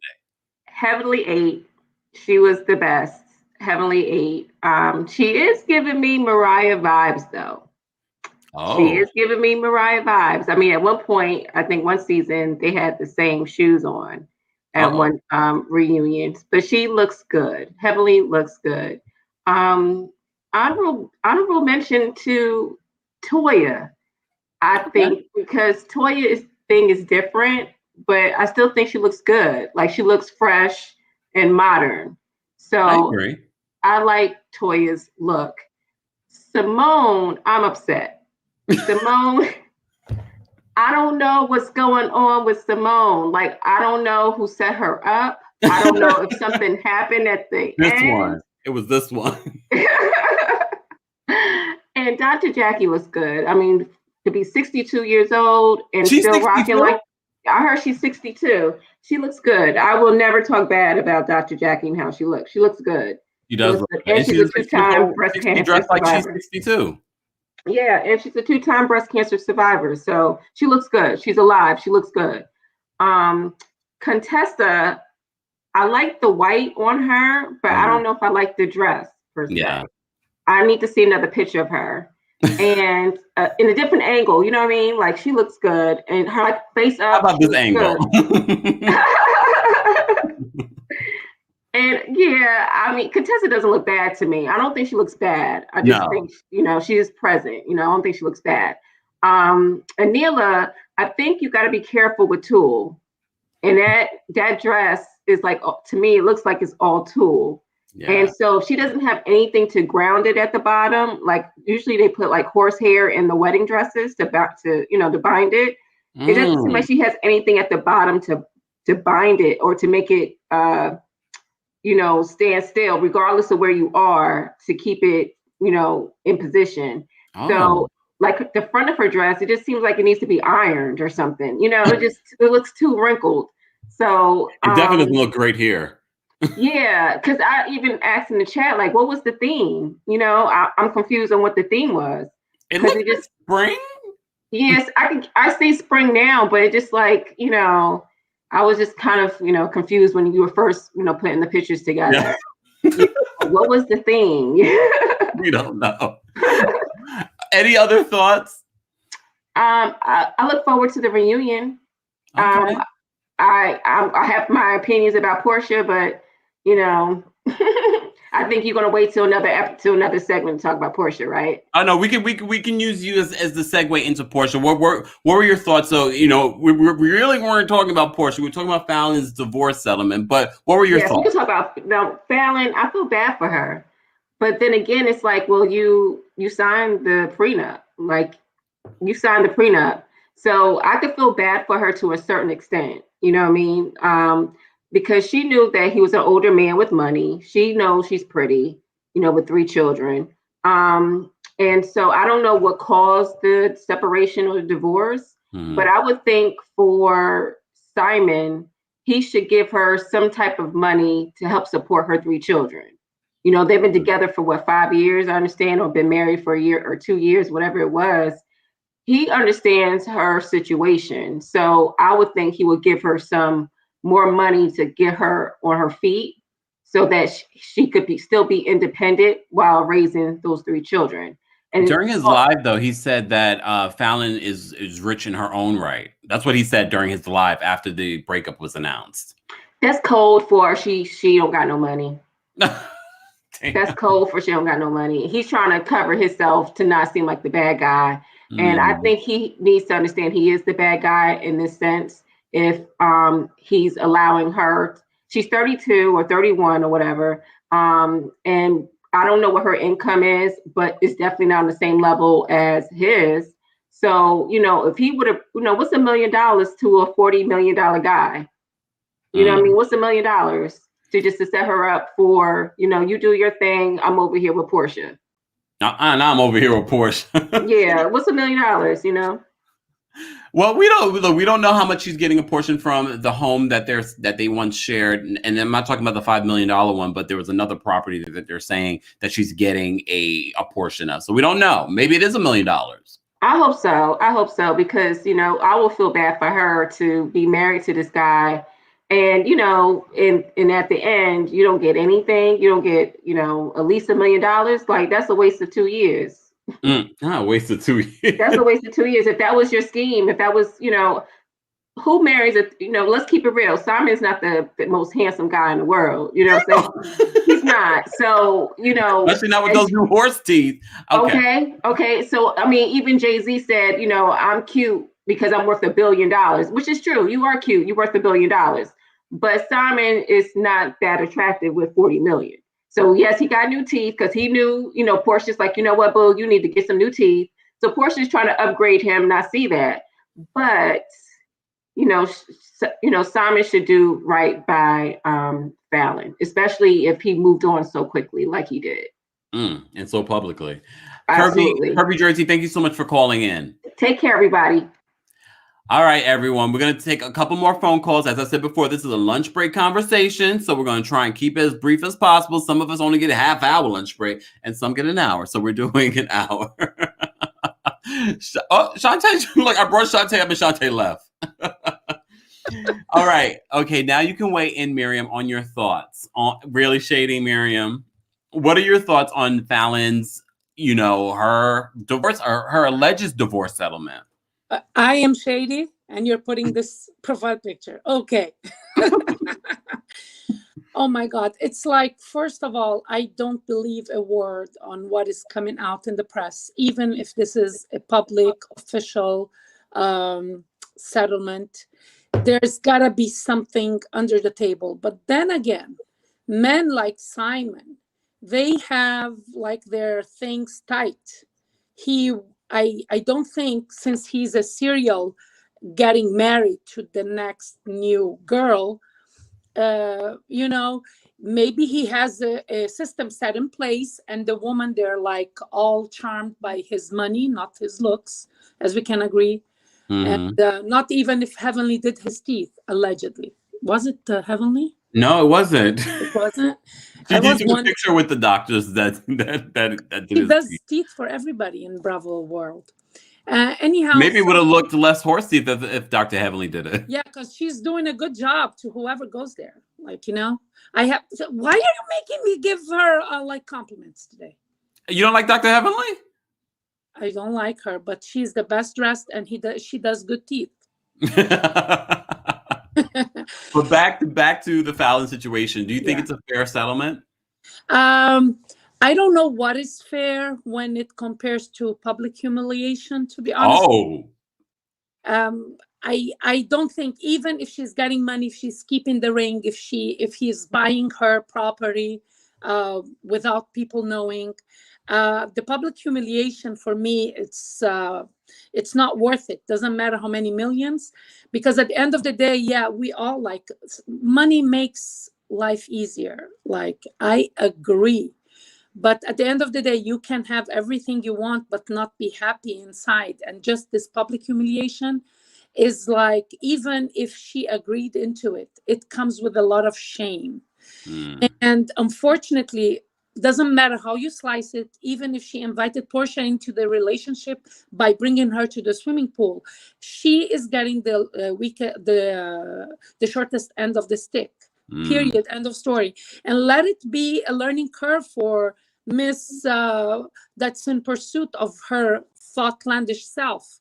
Heavenly 8. She was the best. Heavenly 8. She is giving me Mariah vibes, though. Oh. She is giving me Mariah vibes. I mean, at one point, I think one season, they had the same shoes on at one reunion. But she looks good. Heavenly looks good. Honorable mention to Toya. I think because Toya's thing is different, but I still think she looks good. Like she looks fresh and modern. So I agree. I like Toya's look. Simone, I'm upset. Simone, I don't know what's going on with Simone. Like, I don't know who set her up. I don't know if something happened at the end. One. It was this one. And Dr. Jackie was good. I mean, to be 62 years old and She's still 62? rocking like, I heard she's 62. She looks good. I will never talk bad about Dr. Jackie and how she looks. She looks good. She does. And she's a two-time breast cancer dressed like survivor. she's 62. Yeah, and she's a two-time breast cancer survivor. So she looks good. She's alive. She looks good. Contessa, I like the white on her, but I don't know if I like the dress per se. Yeah. I need to see another picture of her. And in a different angle, you know what I mean? Like, she looks good. And her like, face up. How about this angle? And yeah, I mean, Contessa doesn't look bad to me. I don't think she looks bad. I just think, you know, she is present. You know, I don't think she looks bad. Anila, I think you got to be careful with tulle. And that dress is like, to me, it looks like it's all tulle. Yeah. And so she doesn't have anything to ground it at the bottom. Like, usually they put like horsehair in the wedding dresses to bind it. It doesn't seem like she has anything at the bottom to bind it or to make it stand still, regardless of where you are, to keep it, in position. Oh. So like the front of her dress, it just seems like it needs to be ironed or something. It looks too wrinkled. So it definitely doesn't look great here. Yeah, because I even asked in the chat, like, what was the theme? I'm confused on what the theme was. It looked like spring? Yes, I say spring now, but it just like, I was just kind of, confused when you were first, putting the pictures together. Yeah. What was the theme? We don't know. Any other thoughts? I look forward to the reunion. Okay. I have my opinions about Portia, but I think you're gonna wait till another segment to talk about Portia, right? Oh no, we can use you as the segue into Portia. What were your thoughts? So we really weren't talking about Portia. We were talking about Falynn's divorce settlement. But what were your thoughts? We can talk about Falynn. I feel bad for her, but then again, it's like, well, you signed the prenup, so I could feel bad for her to a certain extent. You know what I mean? Because she knew that he was an older man with money. She knows she's pretty, with 3 children. And so I don't know what caused the separation or the divorce, but I would think for Simon, he should give her some type of money to help support her 3 children. They've been together for 5 years, I understand, or been married for a year or 2 years, whatever it was. He understands her situation. So I would think he would give her some more money to get her on her feet so that she could still be independent while raising those 3 children. And during his live, though, he said that Falynn is rich in her own right. That's what he said during his live after the breakup was announced. That's cold for she don't got no money. That's cold for she don't got no money. He's trying to cover himself to not seem like the bad guy. And I think he needs to understand he is the bad guy in this sense. If he's allowing her, she's 32 or 31 or whatever. And I don't know what her income is, but it's definitely not on the same level as his. So, if he would have, what's $1 million to a $40 million guy? You know what I mean? What's $1 million to set her up for, you do your thing. I'm over here with Portia. I'm over here with Portia. Yeah, what's $1 million? Well, we don't know how much she's getting a portion from the home that they once shared, and I'm not talking about the $5 million one, but there was another property that they're saying that she's getting a portion of. So we don't know. Maybe it is $1 million. I hope so because I will feel bad for her to be married to this guy. And, and at the end, you don't get anything. You don't get, at least $1 million. Like, that's a waste of 2 years. A waste of 2 years. That's a waste of 2 years. If that was your scheme, if that was, who marries let's keep it real. Simon's not the most handsome guy in the world. You know what I'm saying? He's not. So, especially not with those new horse teeth. Okay. So, I mean, even Jay-Z said, I'm cute because I'm worth $1 billion, which is true. You are cute. You're worth $1 billion. But Simon is not that attractive with 40 million. So yes, he got new teeth because he knew, Portia's like, you know what, boo, you need to get some new teeth. So Portia's trying to upgrade him, and I see that. But Simon should do right by Falynn, especially if he moved on so quickly like he did. And so publicly. Absolutely. Kirby Jersey, thank you so much for calling in. Take care, everybody. All right, everyone. We're going to take a couple more phone calls. As I said before, this is a lunch break conversation, so we're going to try and keep it as brief as possible. Some of us only get a half-hour lunch break, and some get an hour, so we're doing an hour. Oh, Shantae, look, I brought Shantae up and Shantae left. All right. Okay, now you can weigh in, Miriam, on your thoughts. Really shady, Miriam. What are your thoughts on Falynn's, her divorce or her alleged divorce settlement? I am shady, and you're putting this profile picture. Okay. Oh my God. It's like, first of all, I don't believe a word on what is coming out in the press, even if this is a public official settlement. There's got to be something under the table. But then again, men like Simon, they have like their things tight. I don't think, since he's a serial getting married to the next new girl, maybe he has a system set in place, and the woman, they're like all charmed by his money, not his looks, as we can agree. Mm-hmm. And not even if Heavenly did his teeth, allegedly. Was it Heavenly? No, it wasn't. It wasn't. She took a picture with the doctors that did he his does teeth. teeth for everybody in Bravo world. Anyhow, maybe it would have looked less horse teeth if Dr. Heavenly did it. Yeah, because she's doing a good job to whoever goes there. Like, why are you making me give her like compliments today? You don't like Dr. Heavenly? I don't like her, but she's the best dressed, and she does good teeth. But back to the Falynn situation. Do you think it's a fair settlement? I don't know what is fair when it compares to public humiliation, to be honest. I don't think, even if she's getting money, if she's keeping the ring, if he's buying her property without people knowing, the public humiliation, for me, it's not worth it. Doesn't matter how many millions, because at the end of the day, we all like money makes life easier. Like, I agree. But at the end of the day, you can have everything you want, but not be happy inside. And just this public humiliation is like, even if she agreed into it, it comes with a lot of shame. And unfortunately, doesn't matter how you slice it, even if she invited Portia into the relationship by bringing her to the swimming pool, she is getting the shortest end of the stick. Period. End of story. And let it be a learning curve for Miss that's in pursuit of her thoughtlandish self.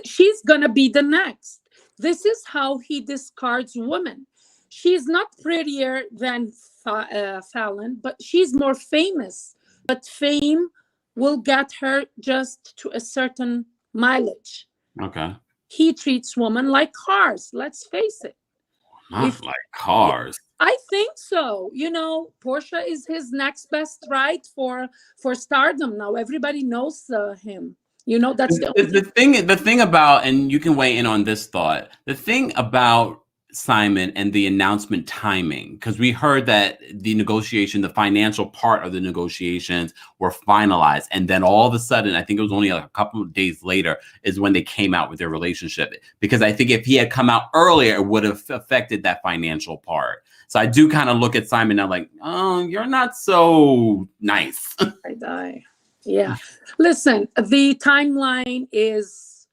She's gonna be the next. This is how he discards women. She's not prettier than Falynn, but she's more famous. But fame will get her just to a certain mileage. Okay. He treats women like cars. Let's face it. Not like cars. I think so. Portia is his next best ride for stardom. Now everybody knows him. That's the thing about, and you can weigh in on this thought. The thing about Simon and the announcement timing, because we heard that the financial part of the negotiations were finalized, and then all of a sudden, I think it was only a couple of days later, is when they came out with their relationship. Because I think if he had come out earlier, it would have affected that financial part. So I do kind of look at Simon now like, oh, you're not so nice. I die. Yeah. Listen, the timeline is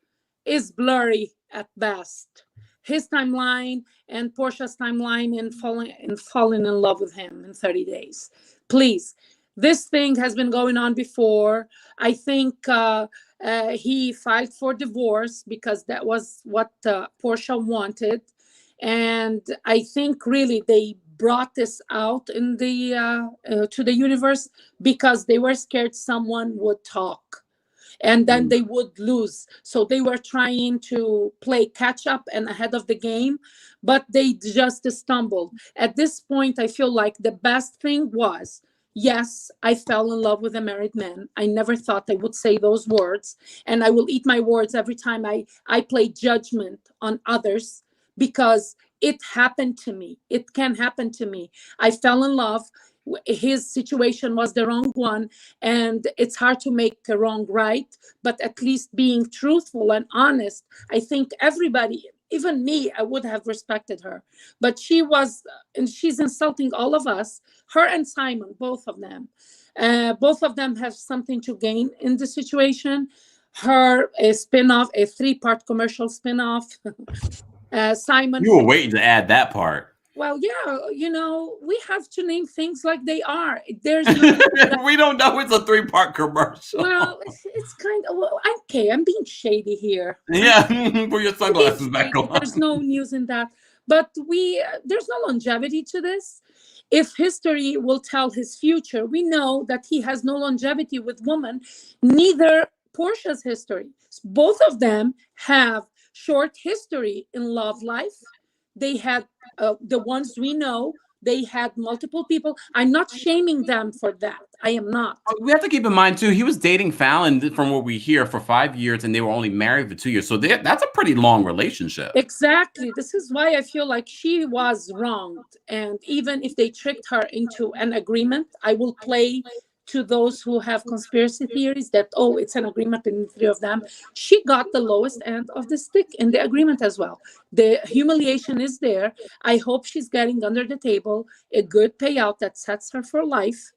blurry at best. His timeline and Portia's timeline in falling in love with him in 30 days. Please. This thing has been going on before. I think he filed for divorce because that was what Portia wanted. And I think really they brought this out in to the universe because they were scared someone would talk and then they would lose. So they were trying to play catch up and ahead of the game, but they just stumbled. At this point, I feel like the best thing was Yes, I fell in love with a married man. I never thought I would say those words. And I will eat my words every time I play judgment on others, because it happened to me. It can happen to me. I fell in love. His situation was the wrong one. And it's hard to make a wrong right. But at least being truthful and honest, I think everybody, even me, I would have respected her. But she was, and she's insulting all of us, her and Simon, both of them. Both of them have something to gain in the situation. Her, a spin-off, a 3-part commercial spin-off. Simon. You were waiting to add that part. Well, yeah, we have to name things like they are. There's no. We don't know it's a 3-part commercial. Well, it's kind of, well, okay, I'm being shady here. Yeah, put your sunglasses back on. There's no news in that. But there's no longevity to this. If history will tell his future, we know that he has no longevity with women, neither Portia's history. Both of them have short history in love life. They had, the ones we know, they had multiple people. I'm not shaming them for that. I am not. We have to keep in mind, too, he was dating Falynn, from what we hear, for 5 years, and they were only married for 2 years. So that's a pretty long relationship. Exactly. This is why I feel like she was wronged. And even if they tricked her into an agreement, I will play to those who have conspiracy theories that, oh, it's an agreement between the 3 of them. She got the lowest end of the stick in the agreement as well. The humiliation is there. I hope she's getting under the table a good payout that sets her for life.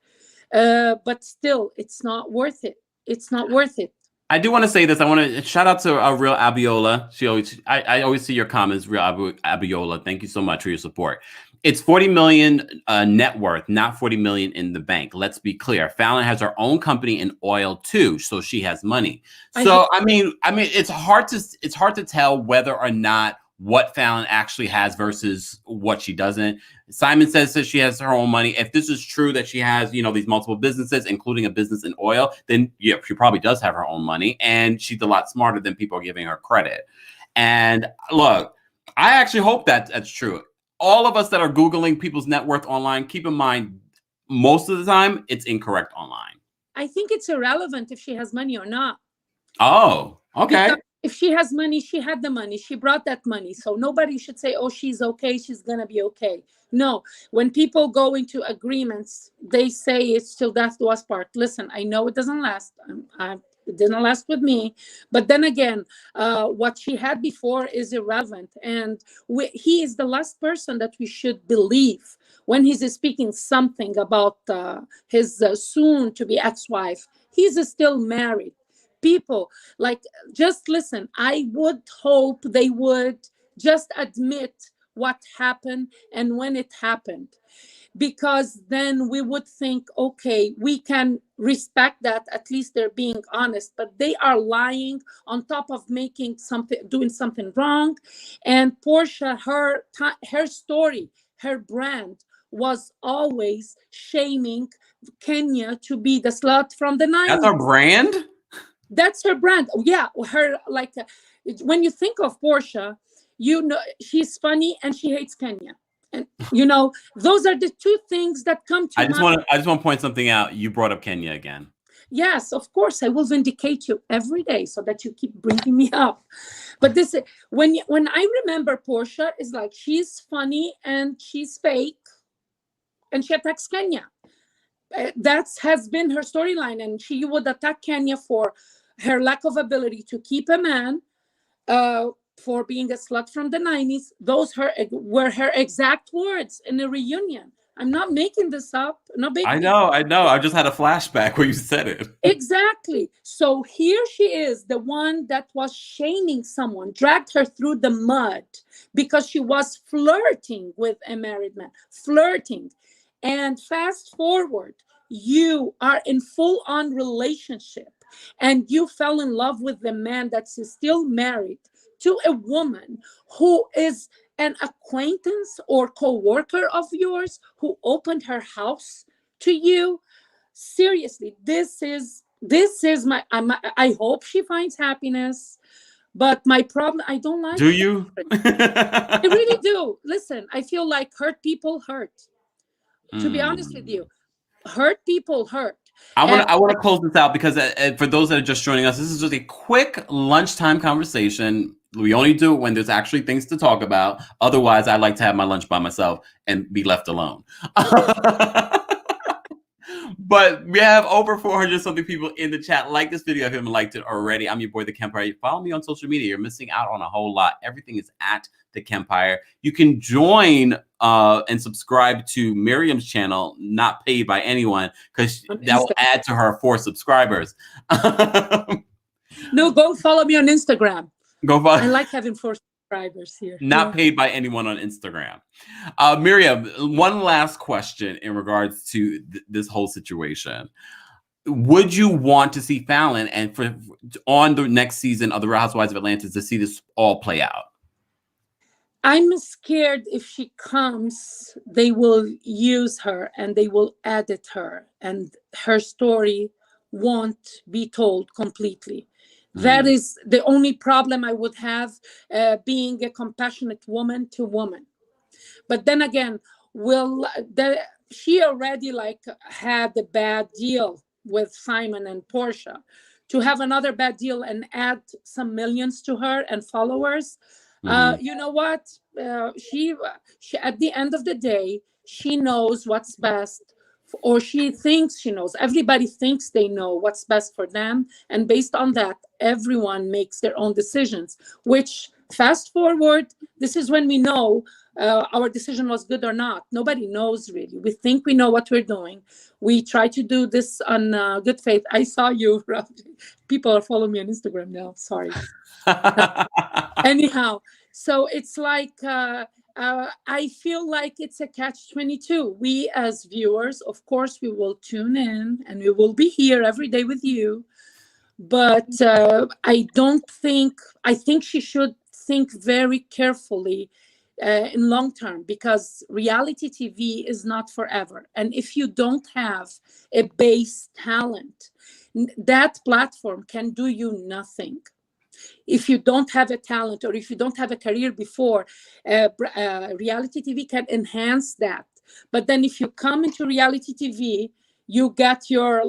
But still, it's not worth it. It's not worth it. I do want to say this. I want to shout out to Real Abiola. I always see your comments, Real Abiola. Thank you so much for your support. It's 40 million net worth, not 40 million in the bank. Let's be clear. Falynn has her own company in oil too, so she has money. So I mean, it's hard to tell whether or not what Falynn actually has versus what she doesn't. Simon says that she has her own money. If this is true that she has, these multiple businesses, including a business in oil, then yeah, she probably does have her own money, and she's a lot smarter than people are giving her credit. And look, I actually hope that that's true. All of us that are Googling people's net worth online, keep in mind, most of the time, it's incorrect online. I think it's irrelevant if she has money or not. Oh, okay. Because if she has money, she had the money. She brought that money. So nobody should say, oh, she's okay. She's going to be okay. No. When people go into agreements, they say it's till death do us part. Listen, I know it doesn't last. It didn't last with me. But then again, what she had before is irrelevant. And he is the last person that we should believe when he's speaking something about his soon-to-be ex-wife. He's still married. People, like, just listen. I would hope they would just admit what happened and when it happened. Because then we would think, okay, we can respect that. At least they're being honest, but they are lying on top of doing something wrong. And Portia, her story, her brand was always shaming Kenya to be the slut from the 90s. That's her brand? That's her brand. Yeah, her, like, when you think of Portia, she's funny and she hates Kenya. And those are the two things that come to I just want to point something out. You brought up Kenya again. Yes, of course. I will vindicate you every day so that you keep bringing me up. But this, when I remember Portia, is like, she's funny and she's fake and she attacks Kenya. That has been her storyline, and she would attack Kenya for her lack of ability to keep a man, for being a slut from the 90s. Those were her exact words in a reunion. I'm not making this up. I know. I just had a flashback where you said it. Exactly. So here she is, the one that was shaming someone, dragged her through the mud because she was flirting with a married man. Flirting. And fast forward, you are in full-on relationship and you fell in love with the man that's still married to a woman who is an acquaintance or co-worker of yours, who opened her house to you. Seriously, this is I hope she finds happiness. But my problem, I don't like. Do you? I really do. Listen, I feel like hurt people hurt. To be honest with you, hurt people hurt. I want to close this out because for those that are just joining us, this is just a quick lunchtime conversation. We only do it when there's actually things to talk about. Otherwise, I like to have my lunch by myself and be left alone. But we have over 400 something people in the chat. Like this video if you haven't liked it already. I'm your boy, TheKempire. Follow me on social media. You're missing out on a whole lot. Everything is at TheKempire. You can join and subscribe to Miriam's channel, not paid by anyone, because that will add to her 4 subscribers. No, go follow me on Instagram. Go follow. I like having 4 subscribers here. Not paid by anyone on Instagram. Miriam, one last question in regards to this whole situation. Would you want to see Falynn and on the next season of The Real Housewives of Atlanta to see this all play out? I'm scared if she comes, they will use her and they will edit her and her story won't be told completely. That is the only problem I would have, being a compassionate woman to woman. But then again, she already had a bad deal with Simon and Portia. To have another bad deal and add some millions to her and followers, you know what? She at the end of the day, she knows what's best, or she thinks she knows. Everybody thinks they know what's best for them, and based on that, everyone makes their own decisions. Which, fast forward, this is when we know our decision was good or not. Nobody knows really. We think we know what we're doing. We try to do this on good faith. I saw you. People are following me on Instagram now. Sorry. Anyhow, so it's like I feel like it's a catch-22. We as viewers, of course, we will tune in and we will be here every day with you. But I think she should think very carefully in long term, because reality TV is not forever. And if you don't have a base talent, that platform can do you nothing. If you don't have a talent, or if you don't have a career before, reality TV can enhance that. But then if you come into reality TV, you get your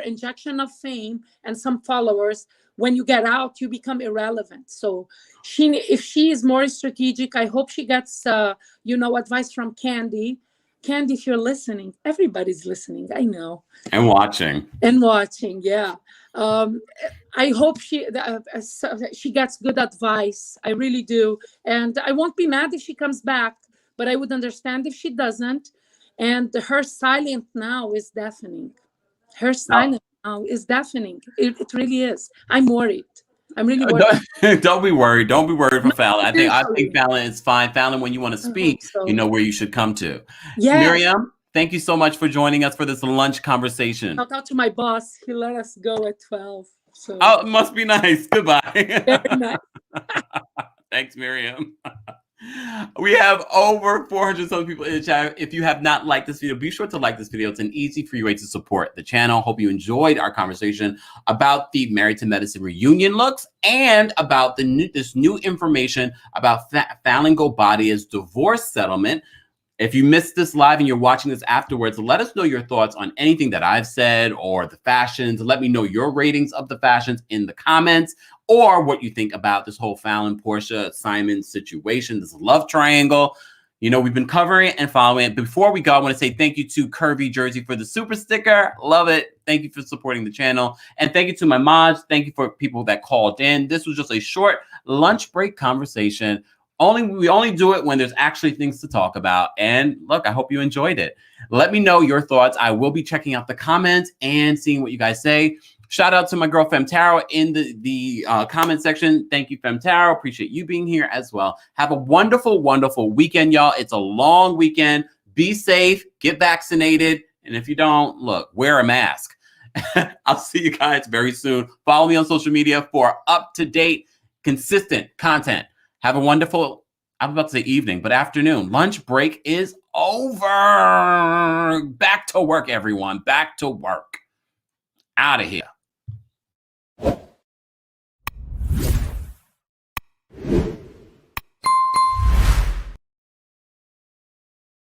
injection of fame and some followers. When you get out, you become irrelevant. So if she is more strategic, I hope she gets advice from Candy. Candy, if you're listening, everybody's listening, I know. And watching, yeah. I hope she gets good advice. I really do. And I won't be mad if she comes back, but I would understand if she doesn't. And her silence now is deafening. Her silence now is deafening. It really is. I'm worried. I'm really worried. Don't be worried. Don't be worried for Falynn. I think Falynn is fine. Falynn, when you want to speak, you know where you should come to. Yes. Miriam, thank you so much for joining us for this lunch conversation. I'll talk to my boss. He let us go at 12. So. Oh, it must be nice. Goodbye. Very nice. Thanks, Miriam. We have over 400 something people in the chat. If you have not liked this video, be sure to like this video. It's an easy, free way to support the channel. Hope you enjoyed our conversation about the Married to Medicine reunion looks and about this new information about Falynn Guobadia's divorce settlement. If you missed this live and you're watching this afterwards, let us know your thoughts on anything that I've said or the fashions. Let me know your ratings of the fashions in the comments, or what you think about this whole Falynn, Portia, Simon situation, this love triangle. You know, we've been covering it and following it. Before we go, I want to say thank you to Curvy Jersey for the super sticker. Love it. Thank you for supporting the channel. And thank you to my mods. Thank you for people that called in. This was just a short lunch break conversation. We only do it when there's actually things to talk about. And look, I hope you enjoyed it. Let me know your thoughts. I will be checking out the comments and seeing what you guys say. Shout out to my girl Femtaro in the comment section. Thank you, Femtaro. Appreciate you being here as well. Have a wonderful, wonderful weekend, y'all. It's a long weekend. Be safe, get vaccinated. And if you don't, look, wear a mask. I'll see you guys very soon. Follow me on social media for up-to-date, consistent content. Have a wonderful, I'm about to say evening, but afternoon. Lunch break is over. Back to work, everyone. Back to work. Out of here.